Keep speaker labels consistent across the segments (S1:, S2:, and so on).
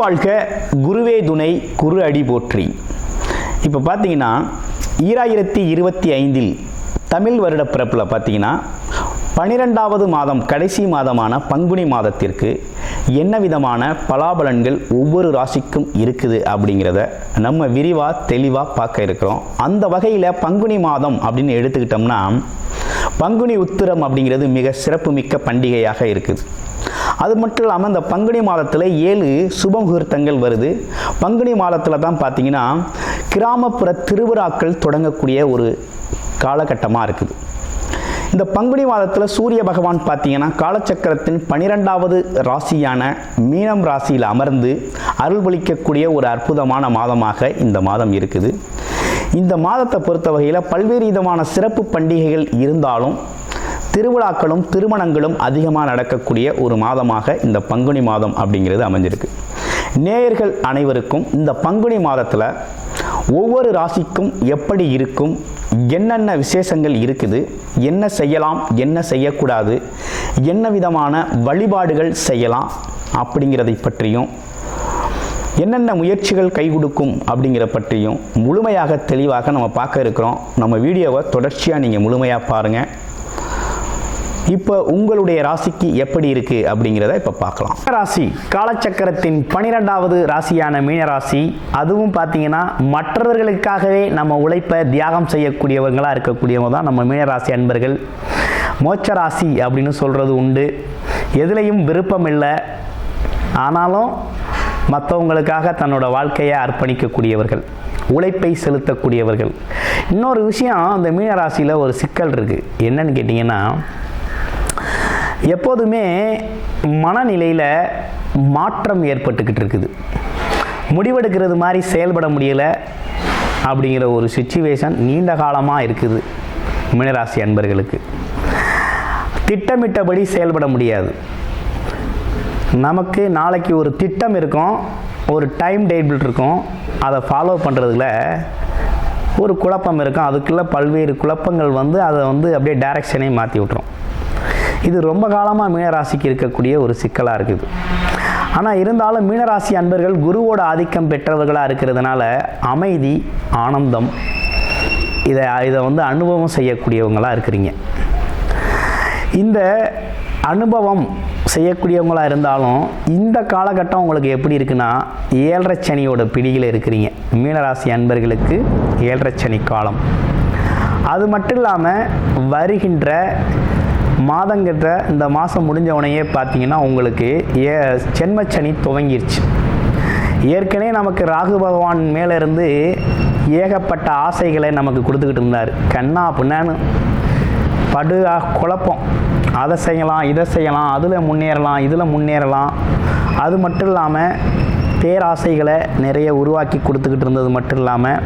S1: வாழ்க, குருவே துணை, குரு அடி போற்றி. இப்போ பார்த்தீங்கன்னா 2025 தமிழ் வருட பிறப்பில் பார்த்தீங்கன்னா 12வது மாதம் கடைசி மாதமான பங்குனி மாதத்திற்கு என்ன விதமான பலாபலன்கள் ஒவ்வொரு ராசிக்கும் இருக்குது அப்படிங்கிறத நம்ம விரிவாக தெளிவாக பார்க்க இருக்கிறோம். அந்த வகையில் பங்குனி மாதம் அப்படின்னு எடுத்துக்கிட்டோம்னா பங்குனி உத்திரம் அப்படிங்கிறது மிக சிறப்புமிக்க பண்டிகையாக இருக்குது. அது மட்டும் இல்லாமல் இந்த பங்குனி மாதத்தில் 7 சுப முகூர்த்தங்கள் வருது. பங்குனி மாதத்தில் தான் பார்த்தீங்கன்னா கிராமப்புற திருவிழாக்கள் தொடங்கக்கூடிய ஒரு காலகட்டமாக இருக்குது. இந்த பங்குனி மாதத்தில் சூரிய பகவான் பார்த்தீங்கன்னா காலச்சக்கரத்தின் 12வது ராசியான மீனம் ராசியில் அமர்ந்து அருள்பளிக்கக்கூடிய ஒரு அற்புதமான மாதமாக இந்த மாதம் இருக்குது. இந்த மாதத்தை பொறுத்த வகையில் பல்வேறு விதமான சிறப்பு பண்டிகைகள் இருந்தாலும் திருவிழாக்களும் திருமணங்களும் அதிகமாக நடக்கக்கூடிய ஒரு மாதமாக இந்த பங்குனி மாதம் அப்படிங்கிறது அமைஞ்சிருக்கு. நேயர்கள் அனைவருக்கும் இந்த பங்குனி மாதத்தில் ஒவ்வொரு ராசிக்கும் எப்படி இருக்கும், என்னென்ன விசேஷங்கள் இருக்குது, என்ன செய்யலாம், என்ன செய்யக்கூடாது, என்ன விதமான வழிபாடுகள் செய்யலாம் அப்படிங்கிறதை பற்றியும், என்னென்ன முயற்சிகள் கை கொடுக்கும் அப்படிங்கிற பற்றியும் முழுமையாக தெளிவாக நம்ம பார்க்க இருக்கிறோம். நம்ம வீடியோவை தொடர்ச்சியாக நீங்கள் முழுமையாக பாருங்கள். இப்போ உங்களுடைய ராசிக்கு எப்படி இருக்கு அப்படிங்கிறத இப்போ பார்க்கலாம். ராசி காலச்சக்கரத்தின் 12வது ராசியான மீனராசி. அதுவும் பார்த்தீங்கன்னா மற்றவர்களுக்காகவே நம்ம உழைப்பை தியாகம் செய்யக்கூடியவங்களாக இருக்கக்கூடியவங்க தான் நம்ம மீனராசி அன்பர்கள். மோட்ச ராசி அப்படின்னு சொல்கிறது உண்டு. எதுலேயும் விருப்பம் இல்லை, ஆனாலும் மற்றவங்களுக்காக தன்னோட வாழ்க்கையை அர்ப்பணிக்கக்கூடியவர்கள், உழைப்பை செலுத்தக்கூடியவர்கள். இன்னொரு விஷயம், அந்த மீனராசியில் ஒரு சிக்கல் இருக்குது. என்னன்னு கேட்டிங்கன்னா, எப்போதுமே மனநிலையில் மாற்றம் ஏற்பட்டுக்கிட்டு இருக்குது. முடிவெடுக்கிறது மாதிரி செயல்பட முடியலை அப்படிங்கிற ஒரு சிச்சுவேஷன் நீண்ட காலமாக இருக்குது மீனராசி அன்பர்களுக்கு. திட்டமிட்டபடி செயல்பட முடியாது. நமக்கு நாளைக்கு ஒரு திட்டம் இருக்கும், ஒரு டைம் டேபிள் இருக்கும், அதை ஃபாலோ பண்ணுறதுல ஒரு குழப்பம் இருக்கும். அதுக்குள்ளே பல்வேறு குழப்பங்கள் வந்து அதை அப்படியே டைரக்ஷனே மாற்றி விட்டுரும். இது ரொம்ப காலமாக மீனராசிக்கு இருக்கக்கூடிய ஒரு சிக்கலாக இருக்குது. ஆனால் இருந்தாலும் மீனராசி அன்பர்கள் குருவோட ஆதிக்கம் பெற்றவர்களாக இருக்கிறதுனால அமைதி, ஆனந்தம் இதை அனுபவம் செய்யக்கூடியவங்களாக இருக்கிறீங்க. இந்த அனுபவம் செய்யக்கூடியவங்களாக இருந்தாலும் இந்த காலகட்டம் உங்களுக்கு எப்படி இருக்குன்னா, 7.5 சனியோட பிடியில் இருக்கிறீங்க மீனராசி அன்பர்களுக்கு. 7.5 சனி காலம். அது மட்டும் இல்லாமல் வருகின்ற மாதங்கிட்ட இந்த மாதம் முடிஞ்ச உடனே பார்த்தீங்கன்னா உங்களுக்கு ஜென்மச்சனி துவங்கிருச்சு. ஏற்கனவே நமக்கு ராகு பகவான் மேலே இருந்து ஏகப்பட்ட ஆசைகளை நமக்கு கொடுத்துக்கிட்டு இருந்தார். கண்ணா பின்னான்னு படு குழப்பம். அதை செய்யலாம், இதை செய்யலாம், அதில் முன்னேறலாம், இதில் முன்னேறலாம். அது மட்டும் இல்லாமல் பேராசைகளை நிறைய உருவாக்கி கொடுத்துக்கிட்டு இருந்தது மட்டும் இல்லாமல்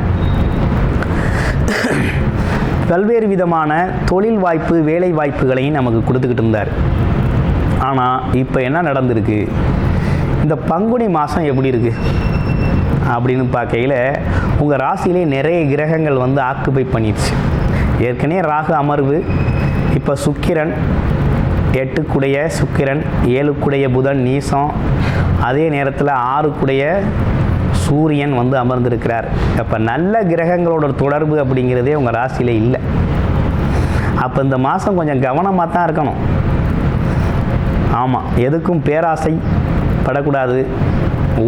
S1: பல்வேறு விதமான தொழில் வாய்ப்பு, வேலை வாய்ப்புகளையும் நமக்கு கொடுத்துக்கிட்டு இருந்தார். ஆனால் இப்போ என்ன நடந்திருக்கு, இந்த பங்குனி மாதம் எப்படி இருக்குது அப்படின்னு பார்க்கையில் உங்கள் ராசியிலே நிறைய கிரகங்கள் ஆக்குபை பண்ணிடுச்சு. ஏற்கனவே ராகு அமர்வு, இப்போ சுக்கிரன் 8க்குடைய சுக்கிரன், 7க்குடைய புதன் நீசம், அதே நேரத்தில் 6க்குடைய சூரியன் அமர்ந்திருக்கிறார். அப்போ நல்ல கிரகங்களோட தொடர்பு அப்படிங்கிறதே உங்கள் ராசியிலே இல்லை. அப்போ இந்த மாதம் கொஞ்சம் கவனமாக தான் இருக்கணும். ஆமாம், எதுக்கும் பேராசை படக்கூடாது.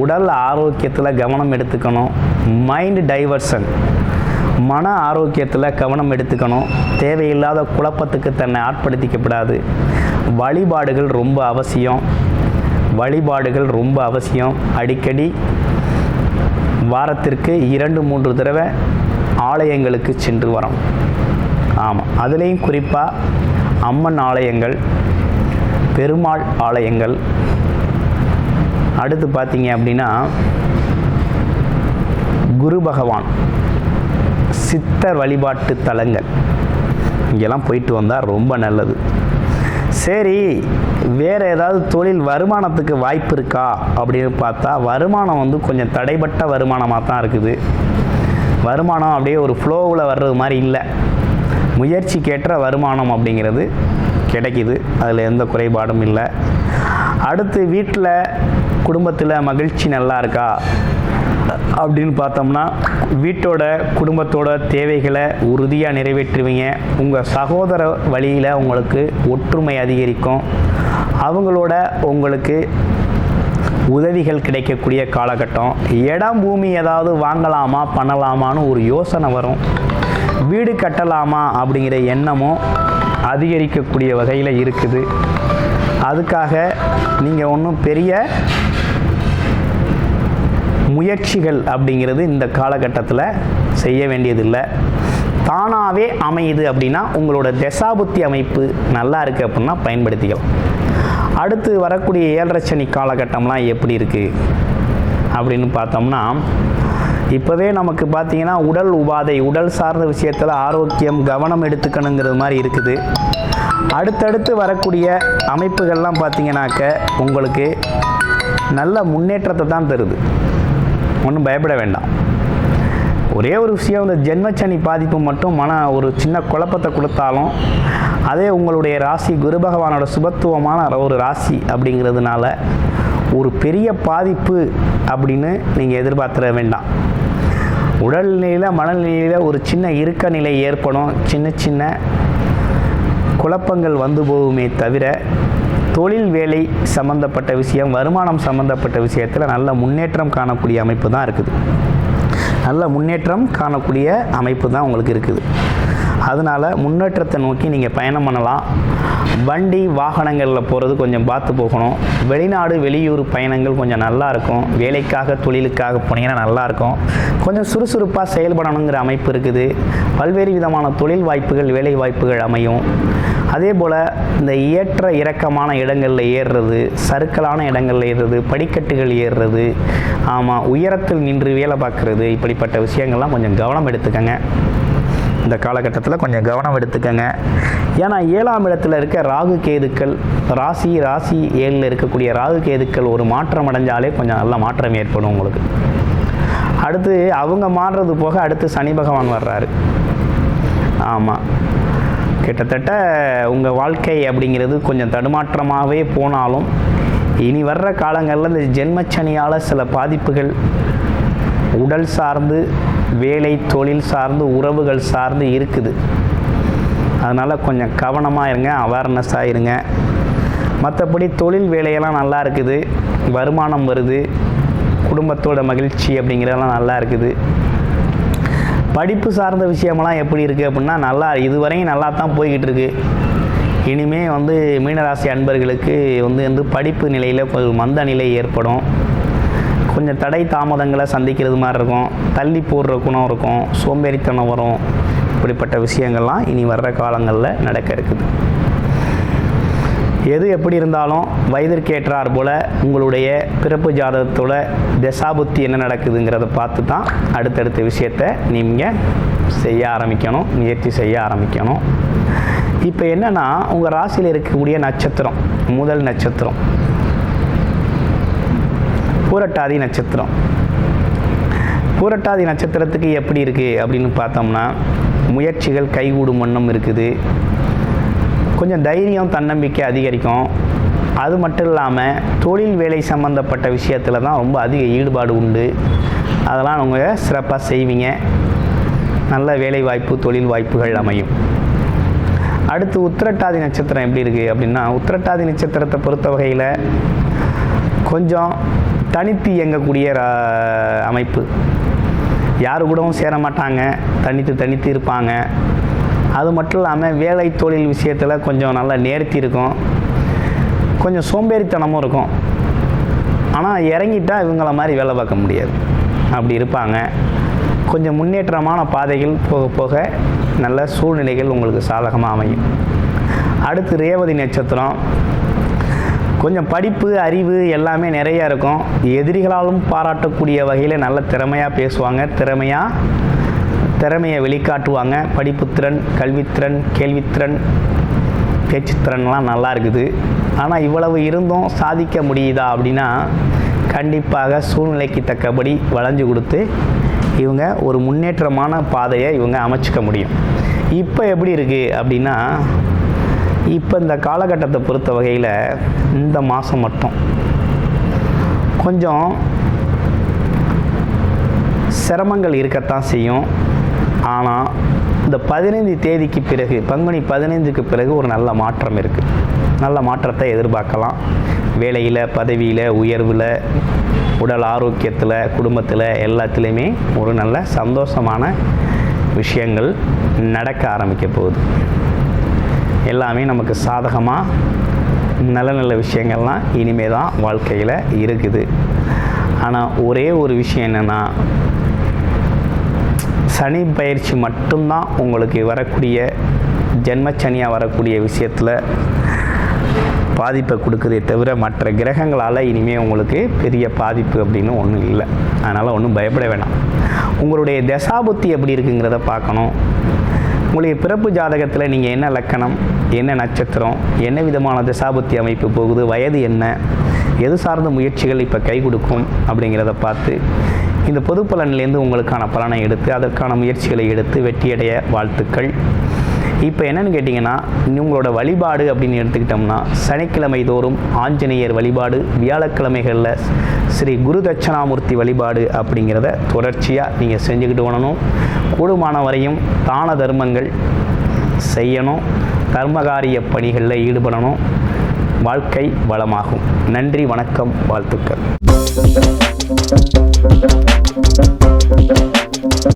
S1: உடல் ஆரோக்கியத்தில் கவனம் எடுத்துக்கணும். மைண்ட் டைவர்ஷன், மன ஆரோக்கியத்தில் கவனம் எடுத்துக்கணும். தேவையில்லாத குழப்பத்துக்கு தன்னை ஆட்படுத்திக்கப்படாது. வழிபாடுகள் ரொம்ப அவசியம். அடிக்கடி வாரத்திற்கு 2-3 தடவை ஆலயங்களுக்கு சென்று வரோம். ஆமாம், அதுலேயும் குறிப்பாக அம்மன் ஆலயங்கள், பெருமாள் ஆலயங்கள், அடுத்து பார்த்தீங்க அப்படின்னா குரு பகவான், சித்தர் வழிபாட்டு தலங்கள், இங்கெல்லாம் போயிட்டு வந்தால் ரொம்ப நல்லது. சரி, வேறு ஏதாவது தொழில் வருமானத்துக்கு வாய்ப்பு இருக்கா அப்படின்னு பார்த்தா வருமானம் கொஞ்சம் தடைப்பட்ட வருமானமாக தான் இருக்குது. வருமானம் அப்படியே ஒரு ஃப்ளோவில் வர்றது மாதிரி இல்லை. முயற்சிக்கேற்ற வருமானம் அப்படிங்கிறது கிடைக்கிது, அதில் எந்த குறைபாடும் இல்லை. அடுத்து வீட்டில் குடும்பத்தில் மகிழ்ச்சி நல்லா இருக்கா அப்படின்னு பார்த்தோம்னா வீட்டோட குடும்பத்தோட தேவைகளை உறுதியாக நிறைவேற்றுவீங்க. உங்கள் சகோதர வழியில் உங்களுக்கு ஒற்றுமை அதிகரிக்கும். அவங்களோட உங்களுக்கு உதவிகள் கிடைக்கக்கூடிய காலகட்டம். இடம் பூமி ஏதாவது வாங்கலாமா பண்ணலாமான்னு ஒரு யோசனை வரும். வீடு கட்டலாமா அப்படிங்கிற எண்ணமும் அதிகரிக்கக்கூடிய வகையில் இருக்குது. அதுக்காக நீங்கள் ஒன்றும் பெரிய முயற்சிகள் அப்படிங்கிறது இந்த காலகட்டத்தில் செய்ய வேண்டியதில்லை. தானாகவே அமையுது அப்படின்னா உங்களோட தசாபுத்தி அமைப்பு நல்லா இருக்குது அப்படின்னா பயன்படுத்திக்கலாம். அடுத்து வரக்கூடிய 7.5 சனி காலகட்டம்லாம் எப்படி இருக்குது அப்படின்னு பார்த்தோம்னா, இப்போவே நமக்கு பார்த்தீங்கன்னா உடல் உபாதை, உடல் சார்ந்த விஷயத்தில் ஆரோக்கியம் கவனம் எடுத்துக்கணுங்கிறது மாதிரி இருக்குது. அடுத்தடுத்து வரக்கூடிய அமைப்புகள்லாம் பார்த்தீங்கன்னாக்க உங்களுக்கு நல்ல முன்னேற்றத்தை தான் தருது. ஒன்றும் பயப்பட வேண்டாம். ஒரே ஒரு விஷயம், இந்த ஜென்மச்சனி பாதிப்பு மட்டும் ஒரு சின்ன குழப்பத்தை கொடுத்தாலும், அதே உங்களுடைய ராசி குரு பகவானோட சுபத்துவமான ஒரு ராசி அப்படிங்கிறதுனால ஒரு பெரிய பாதிப்பு அப்படின்னு நீங்கள் எதிர்பார்த்துட வேண்டாம். உடல்நிலையில் மனநிலையில் ஒரு சின்ன இறுக்க நிலை ஏற்படும். சின்ன சின்ன குழப்பங்கள் வந்து போகுமே தவிர தொழில் வேலை சம்பந்தப்பட்ட விஷயம், வருமானம் சம்பந்தப்பட்ட விஷயத்தில் நல்ல முன்னேற்றம் காணக்கூடிய அமைப்பு தான் இருக்குது. நல்ல முன்னேற்றம் காணக்கூடிய அமைப்பு தான் உங்களுக்கு இருக்குது. அதனால் முன்னேற்றத்தை நோக்கி நீங்கள் பயணம் பண்ணலாம். வண்டி வாகனங்களில் போகிறது கொஞ்சம் பார்த்து போகணும். வெளிநாடு வெளியூர் பயணங்கள் கொஞ்சம் நல்லாயிருக்கும். வேலைக்காக தொழிலுக்காக போனீங்கன்னா நல்லாயிருக்கும். கொஞ்சம் சுறுசுறுப்பாக செயல்படணுங்கிற அமைப்பு இருக்குது. பல்வேறு விதமான தொழில் வாய்ப்புகள் வேலை வாய்ப்புகள் அமையும். அதே போல் இந்த ஏற்ற இறக்கமான இடங்களில் ஏறுறது, சறுக்கலான இடங்களில் ஏறுறது, படிக்கட்டுகள் ஏறுறது, உயரத்தில் நின்று வேலை பார்க்குறது, இப்படிப்பட்ட விஷயங்கள்லாம் கொஞ்சம் கவனம் எடுத்துக்கங்க. இந்த காலகட்டத்தில் கொஞ்சம் கவனம் எடுத்துக்கங்க. ஏன்னா 7ஆம் இடத்துல இருக்க ராகு கேதுக்கள், ராசி 7ல் இருக்கக்கூடிய ராகு கேதுக்கள் ஒரு மாற்றம் அடைஞ்சாலே கொஞ்சம் நல்ல மாற்றம் ஏற்படும் உங்களுக்கு. அடுத்து அவங்க மாறுறது போக அடுத்து சனி பகவான் வர்றாரு. கிட்டத்தட்ட உங்கள் வாழ்க்கை அப்படிங்கிறது கொஞ்சம் தடுமாற்றமாகவே போனாலும் இனி வர்ற காலங்களில் இந்த ஜென்மச்சனியால் சில பாதிப்புகள் உடல் சார்ந்து, வேலை தொழில் சார்ந்து, உறவுகள் சார்ந்து இருக்குது. அதனால் கொஞ்சம் கவனமாக இருங்க, அவேர்னஸாக இருங்க. மற்றபடி தொழில் வேலையெல்லாம் நல்லா இருக்குது, வருமானம் வருது, குடும்பத்தோட மகிழ்ச்சி அப்படிங்கிறதெல்லாம் நல்லா இருக்குது. படிப்பு சார்ந்த விஷயமெல்லாம் எப்படி இருக்குது அப்படின்னா நல்லா, இதுவரையும் நல்லா தான் போய்கிட்டு இருக்கு. இனிமேல் மீனராசி அன்பர்களுக்கு படிப்பு நிலையில் கொஞ்சம் மந்த நிலை ஏற்படும். கொஞ்சம் தடை தாமதங்களை சந்திக்கிறது மாதிரி இருக்கும். தள்ளி போடுற குணம் இருக்கும். சோம்பேறித்தனம் வரும். இப்படிப்பட்ட விஷயங்கள்லாம் இனி வர்ற காலங்களில் நடக்க இருக்குது. எது எப்படி இருந்தாலும் வயதிற்கேற்றார் போல் உங்களுடைய பிறப்பு ஜாதகத்தோட தசாபுத்தி என்ன நடக்குதுங்கிறத பார்த்து தான் அடுத்தடுத்த விஷயத்தை நீங்கள் செய்ய ஆரம்பிக்கணும், முயற்சி செய்ய ஆரம்பிக்கணும். இப்போ என்னென்னா, உங்கள் ராசியில் இருக்கக்கூடிய நட்சத்திரம், முதல் நட்சத்திரம் பூரட்டாதி நட்சத்திரம். பூரட்டாதி நட்சத்திரத்துக்கு எப்படி இருக்குது அப்படின்னு பார்த்தோம்னா, முயற்சிகள் கைகூடும் வண்ணம் இருக்குது. கொஞ்சம் தைரியம் தன்னம்பிக்கை அதிகரிக்கும். அது மட்டும் இல்லாமல் தொழில் வேலை சம்பந்தப்பட்ட விஷயத்தில் தான் ரொம்ப அதிக ஈடுபாடு உண்டு. அதெல்லாம் நீங்கள் சிறப்பாக செய்வீங்க. நல்ல வேலை வாய்ப்பு தொழில் வாய்ப்புகள் அமையும். அடுத்து உத்திரட்டாதி நட்சத்திரம் எப்படி இருக்குது அப்படின்னா, உத்திரட்டாதி நட்சத்திரத்தை பொறுத்த வகையில் கொஞ்சம் தனித்து இயங்கக்கூடிய அமைப்பு. யாரு கூடவும் சேர மாட்டாங்க, தனித்து இருப்பாங்க. அது மட்டும் இல்லாமல் வேலை தொழில் விஷயத்தில் கொஞ்சம் நல்லா நேர்த்தி இருக்கும். கொஞ்சம் சோம்பேறித்தனமும் இருக்கும். ஆனால் இறங்கிட்டால் இவங்கள மாதிரி வேலை பார்க்க முடியாது, அப்படி இருப்பாங்க. கொஞ்சம் முன்னேற்றமான பாதைகள் போக போக நல்ல சூழ்நிலைகள் உங்களுக்கு சாதகமாக அமையும். அடுத்து ரேவதி நட்சத்திரம். கொஞ்சம் படிப்பு அறிவு எல்லாமே நிறையா இருக்கும். எதிரிகளாலும் பாராட்டக்கூடிய வகையில் நல்ல திறமையாக பேசுவாங்க, திறமையை வெளிக்காட்டுவாங்க. படிப்புத்திறன், கல்வித்திறன், கேள்வித்திறன், பேச்சுத்திறன்லாம் நல்லா இருக்குது. ஆனால் இவ்வளவு இருந்தும் சாதிக்க முடியுதா அப்படின்னா, கண்டிப்பாக சூழ்நிலைக்கு தக்கபடி வளைஞ்சு கொடுத்து இவங்க ஒரு முன்னேற்றமான பாதையை இவங்க அமைச்சிக்க முடியும். இப்போ எப்படி இருக்குது அப்படின்னா, இப்போ இந்த காலகட்டத்தை பொறுத்த வகையில் இந்த மாதம் மட்டும் கொஞ்சம் சிரமங்கள் இருக்கத்தான் செய்யும். ஆனால் இந்த 15 தேதிக்கு பிறகு, பங்குனி 15க்கு பிறகு ஒரு நல்ல மாற்றம் இருக்குது. நல்ல மாற்றத்தை எதிர்பார்க்கலாம். வேலையில், பதவியில், உயர்வில், உடல் ஆரோக்கியத்தில், குடும்பத்தில் எல்லாத்துலேயுமே ஒரு நல்ல சந்தோஷமான விஷயங்கள் நடக்க ஆரம்பிக்க போகுது. எல்லாமே நமக்கு சாதகமாக நல்ல நல்ல விஷயங்கள்லாம் இனிமே தான் வாழ்க்கையில் இருக்குது. ஆனால் ஒரே ஒரு விஷயம் என்னென்னா, சனி பயிற்சி மட்டும்தான் உங்களுக்கு வரக்கூடிய ஜென்மச்சனியாக வரக்கூடிய விஷயத்தில் பாதிப்பை கொடுக்குதே தவிர மற்ற கிரகங்களால் இனிமேல் உங்களுக்கு பெரிய பாதிப்பு அப்படின்னு ஒன்றும் இல்லை. அதனால் ஒன்றும் பயப்பட வேண்டாம். உங்களுடைய தசாபுத்தி எப்படி இருக்குங்கிறத பார்க்கணும். உங்களுடைய பிறப்பு ஜாதகத்தில் நீங்கள் என்ன லக்கணம், என்ன நட்சத்திரம், என்ன விதமான தசாபுத்தி அமைப்பு போகுது, வயது என்ன, எது சார்ந்த முயற்சிகள் இப்போ கை கொடுக்கும் அப்படிங்கிறத பார்த்து இந்த பொது பலனிலேருந்து உங்களுக்கான பலனை எடுத்து அதற்கான முயற்சிகளை எடுத்து வெற்றியடைய வாழ்த்துக்கள். இப்போ என்னென்னு கேட்டிங்கன்னா, உங்களோட வழிபாடு அப்படின்னு எடுத்துக்கிட்டோம்னா, சனிக்கிழமை தோறும் ஆஞ்சநேயர் வழிபாடு, வியாழக்கிழமைகளில் ஸ்ரீ குரு தட்சணாமூர்த்தி வழிபாடு அப்படிங்கிறத தொடர்ச்சியாக நீங்கள் செஞ்சுக்கிட்டு வரணும். கூடுமான வரையும் தான தர்மங்கள் செய்யணும். தர்மகாரிய பணிகளில் ஈடுபடணும். வாழ்க்கை வளமாகும். நன்றி, வணக்கம், வாழ்த்துக்கள்.